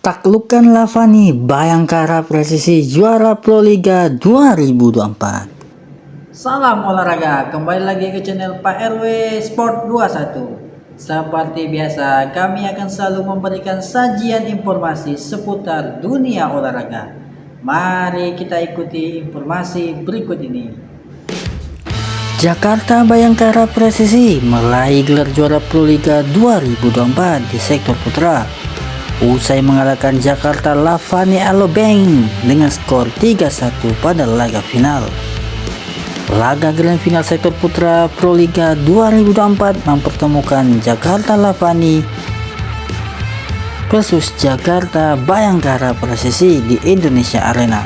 Taklukkan Lavani Bhayangkara Presisi juara Pro Liga 2024. Salam olahraga, kembali lagi ke channel Pak RW Sport 21. Seperti biasa, kami akan selalu memberikan sajian informasi seputar dunia olahraga. Mari kita ikuti informasi berikut ini. Jakarta Bhayangkara Presisi meraih gelar juara Pro Liga 2024 di sektor putra usai mengalahkan Jakarta Lavani Alobeng dengan skor 3-1 pada laga final. Laga grand final sektor putra Pro Liga 2024 mempertemukan Jakarta Lavani versus Jakarta Bhayangkara Presisi di Indonesia Arena.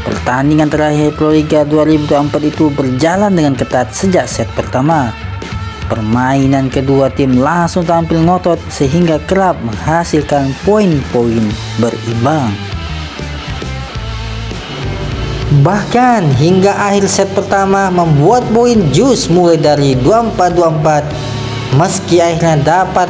Pertandingan terakhir Pro Liga 2024 itu berjalan dengan ketat sejak set pertama. Permainan kedua tim langsung tampil ngotot sehingga kerap menghasilkan poin-poin berimbang. Bahkan hingga akhir set pertama membuat poin jus mulai dari 24-24 meski akhirnya dapat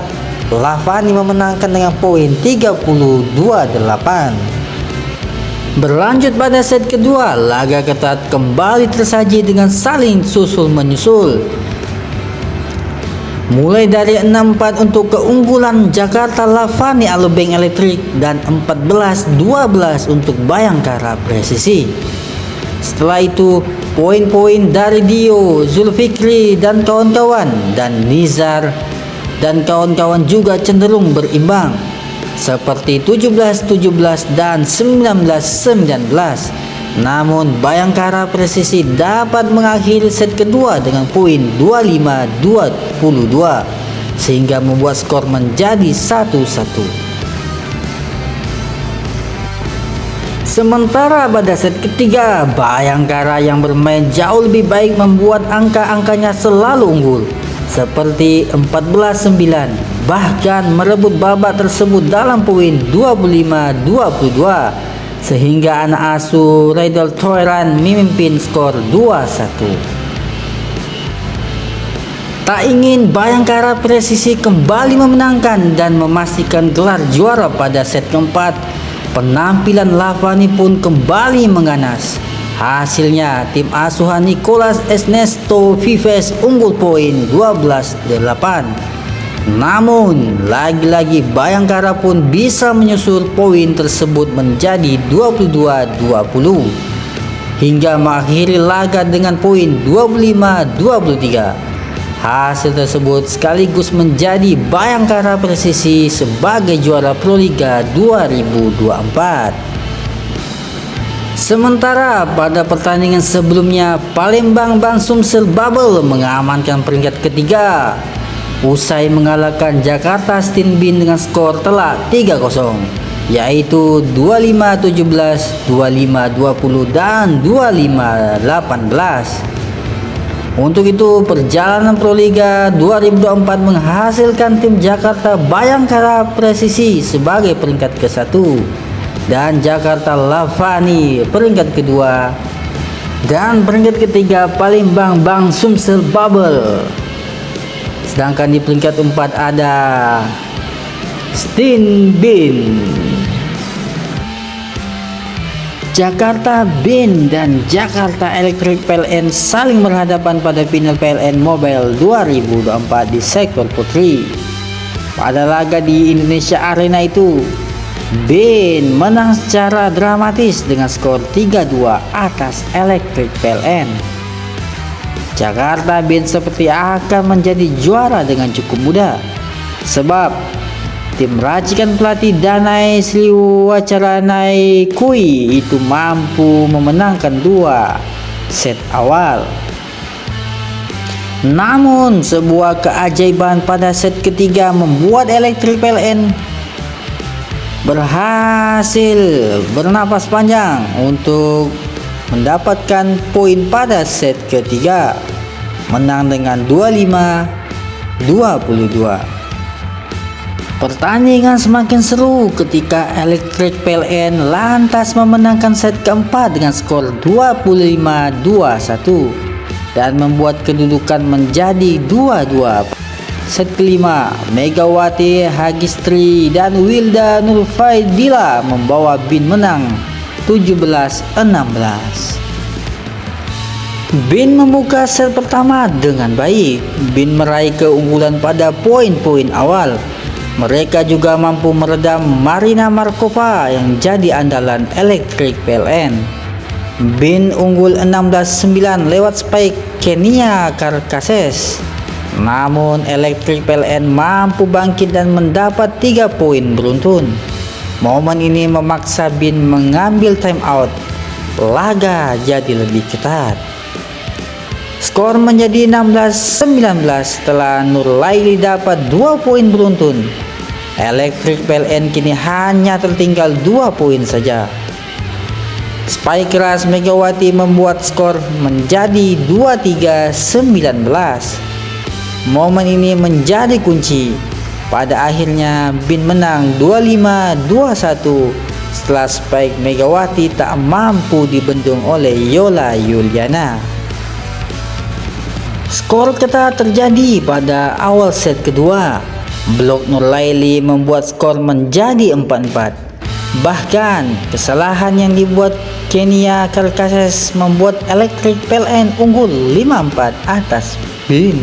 Lavani memenangkan dengan poin 32-8. Berlanjut pada set kedua, laga ketat kembali tersaji dengan saling susul menyusul. Mulai dari 6-4 untuk keunggulan Jakarta Lavani Alobeng Electric dan 14-12 untuk Bhayangkara Presisi. Setelah itu, poin-poin dari Dio, Zulfikri dan kawan-kawan dan Nizar dan kawan-kawan juga cenderung berimbang seperti 17-17 dan 19-19. Namun Bhayangkara Presisi dapat mengakhiri set kedua dengan poin 25-22 sehingga membuat skor menjadi 1-1. Sementara pada set ketiga, Bhayangkara yang bermain jauh lebih baik membuat angka-angkanya selalu unggul seperti 14-9, bahkan merebut babak tersebut dalam poin 25-22 sehingga anak asuh Raidel Thoiran memimpin skor 2-1. Tak ingin Bhayangkara Presisi kembali memenangkan dan memastikan gelar juara pada set keempat, penampilan Lavani pun kembali mengganas. Hasilnya tim asuhan Nicolas Ernesto Vives unggul poin 12-8. Namun lagi-lagi Bhayangkara pun bisa menyusul poin tersebut menjadi 22-20 hingga mengakhiri laga dengan poin 25-23. Hasil tersebut sekaligus menjadi Bhayangkara Presisi sebagai juara Pro Liga 2024. Sementara pada pertandingan sebelumnya, Palembang Bang Sumsel Bubble mengamankan peringkat ketiga usai mengalahkan Jakarta Steel Bin dengan skor telak 3-0 yaitu 25-17, 25-20 dan 25-18. Untuk itu perjalanan Pro Liga 2024 menghasilkan tim Jakarta Bhayangkara Presisi sebagai peringkat ke-1 dan Jakarta Lavani peringkat kedua dan peringkat ketiga Palembang Bang Sumsel Bubble. Sedangkan di peringkat 4 ada Steel Bin. Jakarta Bin dan Jakarta Electric PLN saling berhadapan pada final PLN Mobile 2024 di sektor putri. Pada laga di Indonesia Arena itu, Bin menang secara dramatis dengan skor 3-2 atas Electric PLN. Jakarta Bin seperti akan menjadi juara dengan cukup mudah sebab tim racikan pelatih Danai Sriwacaranai Kui itu mampu memenangkan 2 set awal. Namun sebuah keajaiban pada set ketiga membuat Electric PLN berhasil bernapas panjang untuk mendapatkan poin pada set ketiga, menang dengan 25-22. Pertandingan semakin seru ketika Electric PLN lantas memenangkan set keempat dengan skor 25-21 dan membuat kedudukan menjadi 2-2. Set kelima, Megawati Hagistri dan Wilda Nurfaidila membawa BIN menang 17-16. BIN membuka set pertama dengan baik. BIN meraih keunggulan pada poin-poin awal. Mereka juga mampu meredam Marina Markova yang jadi andalan Electric PLN. BIN unggul 16-9 lewat spike Kenia Karkases. Namun Electric PLN mampu bangkit dan mendapat 3 poin beruntun. Momen ini memaksa BIN mengambil time out. Laga jadi lebih ketat. Skor menjadi 16-19 setelah Nurlaili dapat 2 poin beruntun. Electric PLN kini hanya tertinggal 2 poin saja. Spike keras Megawati membuat skor menjadi 23-19. Momen ini menjadi kunci. Pada akhirnya BIN menang 25-21 setelah spike Megawati tak mampu dibendung oleh Yola Yuliana. Skor ketat terjadi pada awal set kedua. Blok Nurlaili membuat skor menjadi 4-4. Bahkan kesalahan yang dibuat Kenia Karkases membuat Electric PLN unggul 5-4 atas BIN.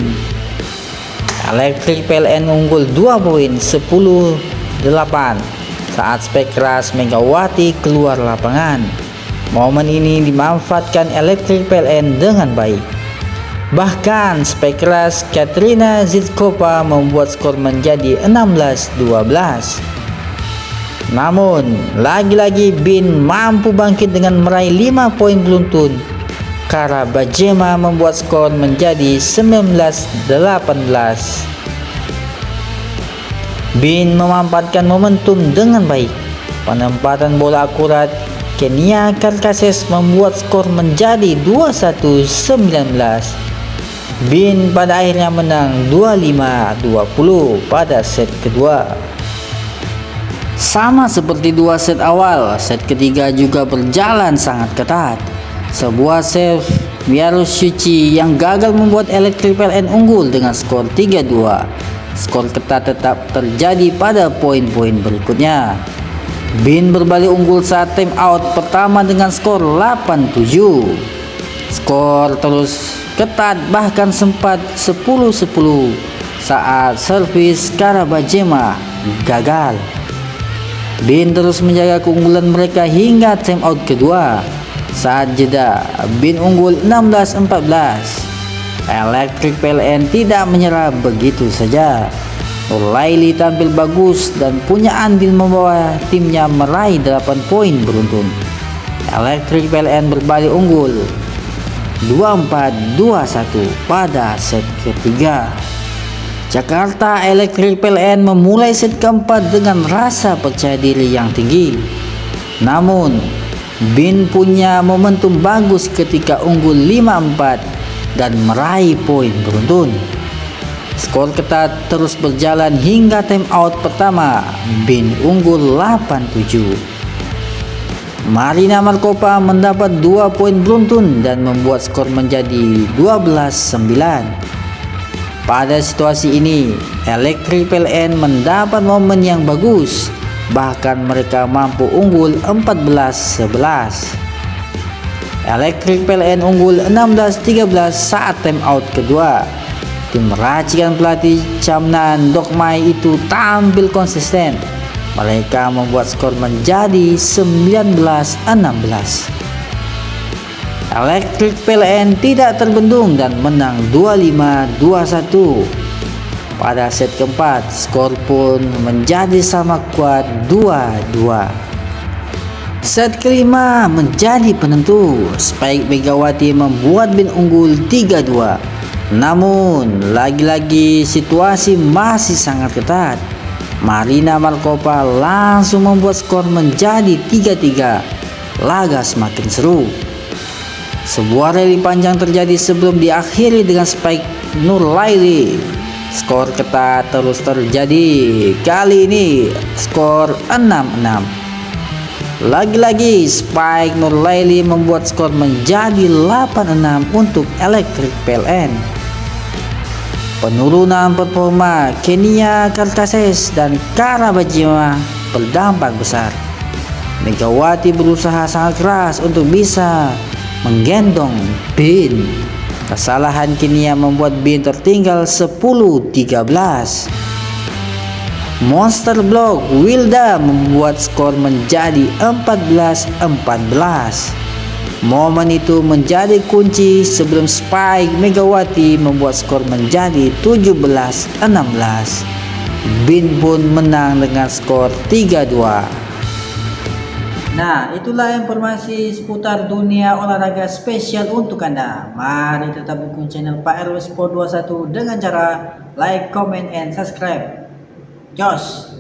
Electric PLN unggul 2 poin 10-8 saat spek keras Megawati keluar lapangan. Momen ini dimanfaatkan Electric PLN dengan baik. Bahkan spek keras Katrina Zidkova membuat skor menjadi 16-12. Namun lagi-lagi BIN mampu bangkit dengan meraih 5 poin beruntun. Karabajema membuat skor menjadi 19-18. BIN memanfaatkan momentum dengan baik. Penempatan bola akurat Kenia Karkases membuat skor menjadi 21-19. BIN pada akhirnya menang 25-20 pada set kedua. Sama seperti 2 set awal, set ketiga juga berjalan sangat ketat. Sebuah save Miarusuchi yang gagal membuat Electric PLN unggul dengan skor 3-2. Skor ketat tetap terjadi pada poin-poin berikutnya. BIN berbalik unggul saat time out pertama dengan skor 8-7. Skor terus ketat bahkan sempat 10-10 saat servis Karabajema gagal. BIN terus menjaga keunggulan mereka hingga time out kedua. Saat jeda, BIN unggul 16-14. Electric PLN tidak menyerah begitu saja. Nurlaili tampil bagus dan punya andil membawa timnya meraih 8 poin beruntun. Electric PLN berbalik unggul 24-21 pada set ketiga. Jakarta Electric PLN memulai set keempat dengan rasa percaya diri yang tinggi. Namun BIN punya momentum bagus ketika unggul 5-4 dan meraih poin beruntun. Skor ketat terus berjalan hingga time out pertama. BIN unggul 8-7. Marina Markova mendapat 2 poin beruntun dan membuat skor menjadi 12-9. Pada situasi ini, Electric PLN mendapat momen yang bagus. Bahkan mereka mampu unggul 14-11. Electric PLN unggul 16-13 saat time out kedua. Tim racikan pelatih Chamnan Dokmai itu tampil konsisten. Mereka membuat skor menjadi 19-16. Electric PLN tidak terbendung dan menang 25-21. Pada set keempat, skor pun menjadi sama kuat 2-2. Set kelima menjadi penentu. Spike Megawati membuat BIN unggul 3-2. Namun, lagi-lagi situasi masih sangat ketat. Marina Markova langsung membuat skor menjadi 3-3. Laga semakin seru. Sebuah rally panjang terjadi sebelum diakhiri dengan spike Nurlaili. Skor ketat terus terjadi. Kali ini skor 6-6. Lagi-lagi spike Nurlaili membuat skor menjadi 8-6 untuk Electric PLN. Penurunan performa Kenia Kartases dan Karabajima berdampak besar. Megawati berusaha sangat keras untuk bisa menggendong Bin. Kesalahan Kenia membuat Bin tertinggal 10-13. Monster Block Wilda membuat skor menjadi 14-14. Momen itu menjadi kunci sebelum Spike Megawati membuat skor menjadi 17-16. Bin pun menang dengan skor 3-2. Nah, itulah informasi seputar dunia olahraga spesial untuk Anda. Mari tetap dukung channel Pak RW Sport 21 dengan cara like, comment, and subscribe. Jos!